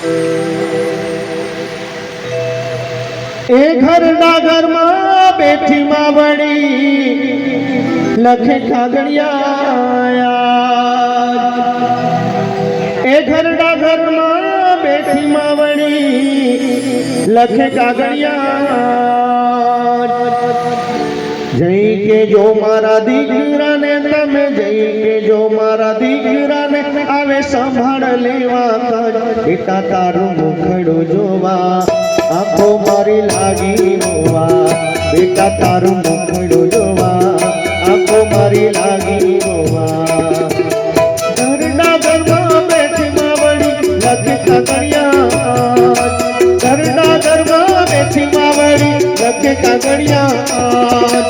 એ ઘરના ઘરમાં બેઠી માવડી લખે કાગળિયા એ ઘરના ઘરમાં બેઠી માવડી લખે કાગળિયા જઈ કે જો મારા દીકરાને તમે જઈ કે જો મારા દીકરાને આવે સંભાળ લેવા બેટા તારું મુખડું જોવા આંખો મારી લાગી રોવા બેટા તારું મુખડું જોવા આંખો મારી લાગી રોવા ઘરના ઘરમાં બેઠી માવડી લખે કાગળિયા ઘરના ઘરમાં બેઠી માવડી લખે કાગળિયા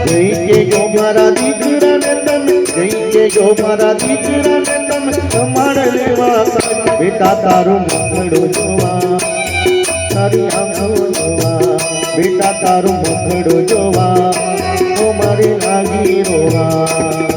જઈ કે જો મારા દીકરાને તમે જઈ કે જો મારા દીકરાને તમે સંભાળ લેવા બેટા તારું મુખડું જોવા તારી આંખો જોવા બેટા તારું મુખડું જોવા ઓ મારી લાગી રોવા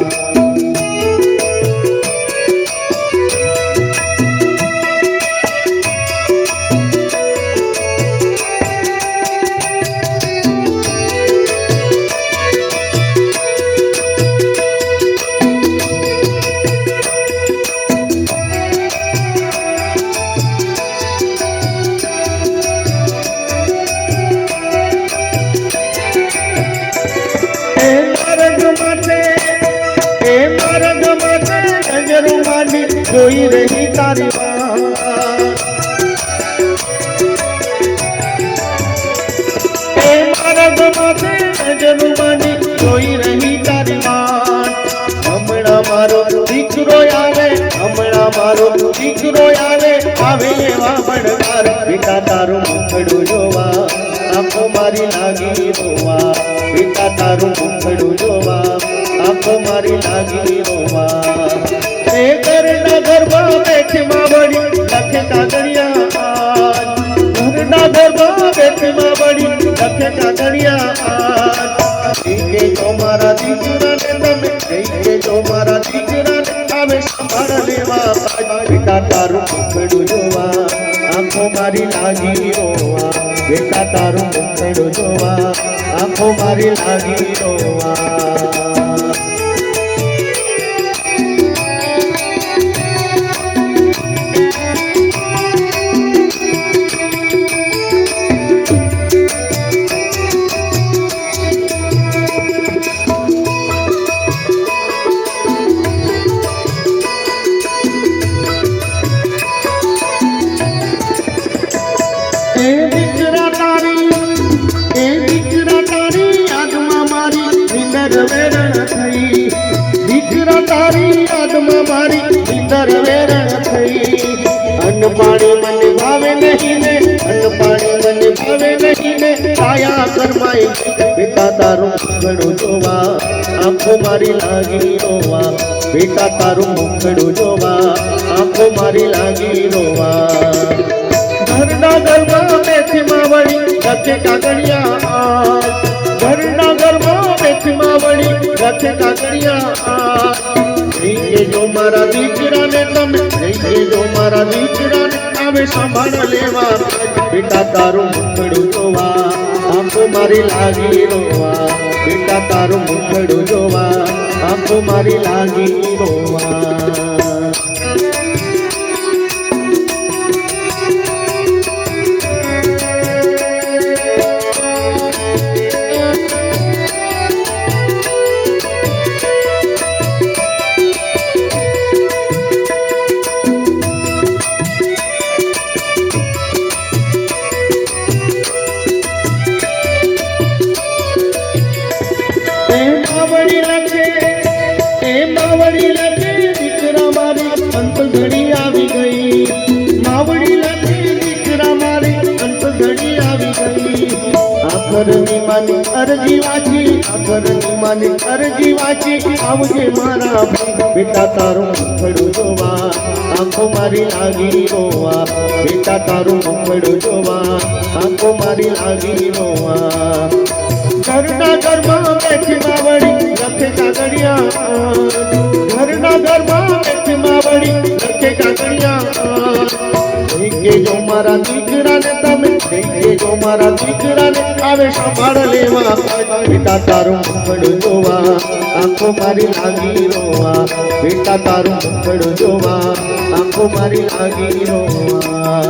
જોઈ રહી તારી એ મારા ગમાતે નજરો માની જોઈ રહી તારી હમણાં મારો દીકરો આવે હમણાં મારો દીકરો આવે આવે એવા ભણકાર બેટા તારું મુખડું જોવા આંખો મારી લાગી રોવા બેટા તારું મુખડું જોવા આંખો મારી લાગી રોવા એ ઘરના ઘરમાં બેઠી માવડી લખે કાગળિયા ઘરના ઘરમાં બેઠી માવડી લખે કાગળિયા કે જો મારા દીકરાને તમે કે જો મારા દીકરાને આવે સંભાળ લેવા બેટા તારું મુખડું જોવા આંખો મારી લાગી રોવા બેટા તારું મુખડું જોવા આંખો મારી લાગી રોવા દીકરા તારી યાદમાં મારી નીંદર વેરણ થઈ અન્ન પાણી મને ભાવે નહીં ને અન્ન પાણી મને ભાવે નહીં ને છાયા કરમાય બેટા તારું મુખડું જોવા આંખો મારી લાગી રોવા બેટા તારું મુખડું જોવા આંખો મારી લાગી રોવા ઘરના ઘરમાં બેઠી માવડી લખે કાગળિયા ઘરના ઘરમાં બેઠી માવડી લખે કાગળિયા જઈ જો મારા દીકરાને તમે જઈ જો મારા દીકરાને આવે સંભાળ લેવા બેટા તારું મુખડું જોવા આંખો મારી લાગી રોવા બેટા તારું મુખડું જોવા આંખો મારી લાગી રોવા માવડી લખે દીકરા મારી અંત ઘડી આવી ગઈ માવડી લખે દીકરા મારી અંત ઘડી આવી ગઈ આખરની માની અરજી વાંચી આખરની માની અરજી વાંચી આવજે મારા બેટા તારું મુખડું જોવા આંખો મારી લાગી રોવા બેટા તારું મુખડું જોવા આંખો મારી લાગી રોવા ઘરના ઘરમાં બેઠી માવડી લખે કાગળિયા ઘરના ઘરમાં બેઠી માવડી લખે કાગળિયા જઈ કેજો મારા દીકરાને તમે, જઈ કેજો મારા દીકરાને આવે સંભાળ લેવા. બેટા તારું મુખડું જોવા આંખો મારી લાગી રોવા, બેટા તારું મુખડું જોવા આંખો મારી લાગી રોવા.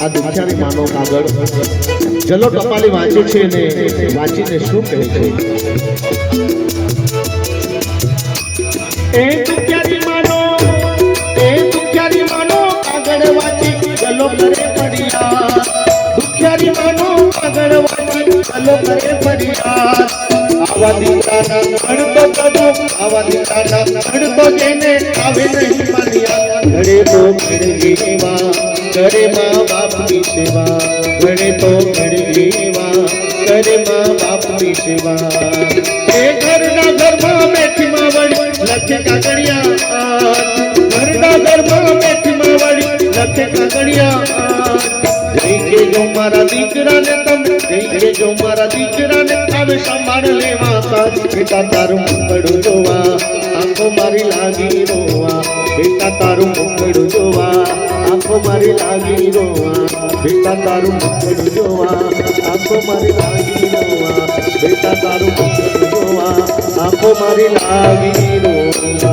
આ દુખિયારી માનો કાગળ ચલો ટપાલી વાંચે છે ને વાંચીને શું કહે છે? એ દુખિયારી માનો કાગળ વાંચી ચલો કરે ફરિયાદ. દુખિયારી માનો કાગળ વાંચી ચલો કરે ફરિયાદ. આવા દીકરાના અડતો કદો, આવા દીકરાના અડતો જેને આવે નહીં માન્યા. ઘરે તો ઘડે એવા કરે મા બાપની સેવા, ઘરે તો ઘડે એવા કરે મા બાપની સેવા. એ ઘરના ઘરમાં બેઠી માં વળી લખે કાગળિયા, ઘરના ઘરમાં બેઠી માં વળી લખે કાગળિયા. જઈ કેજો મારા દીકરાને તમે, જઈ કેજો મારા દીકરાને આવે સંભાળ લેવા. બેટા તારું મુખડું જોવા આંખો મારી લાગી રોવા, બેટા તારું મુખડું જોવા આંખો મારી લાગી રોવા, બેટા તારું મુખડું જોવા આંખો મારી લાગી રોવા, બેટા તારું મુખડું જોવા આંખો મારી લાગી રોવા.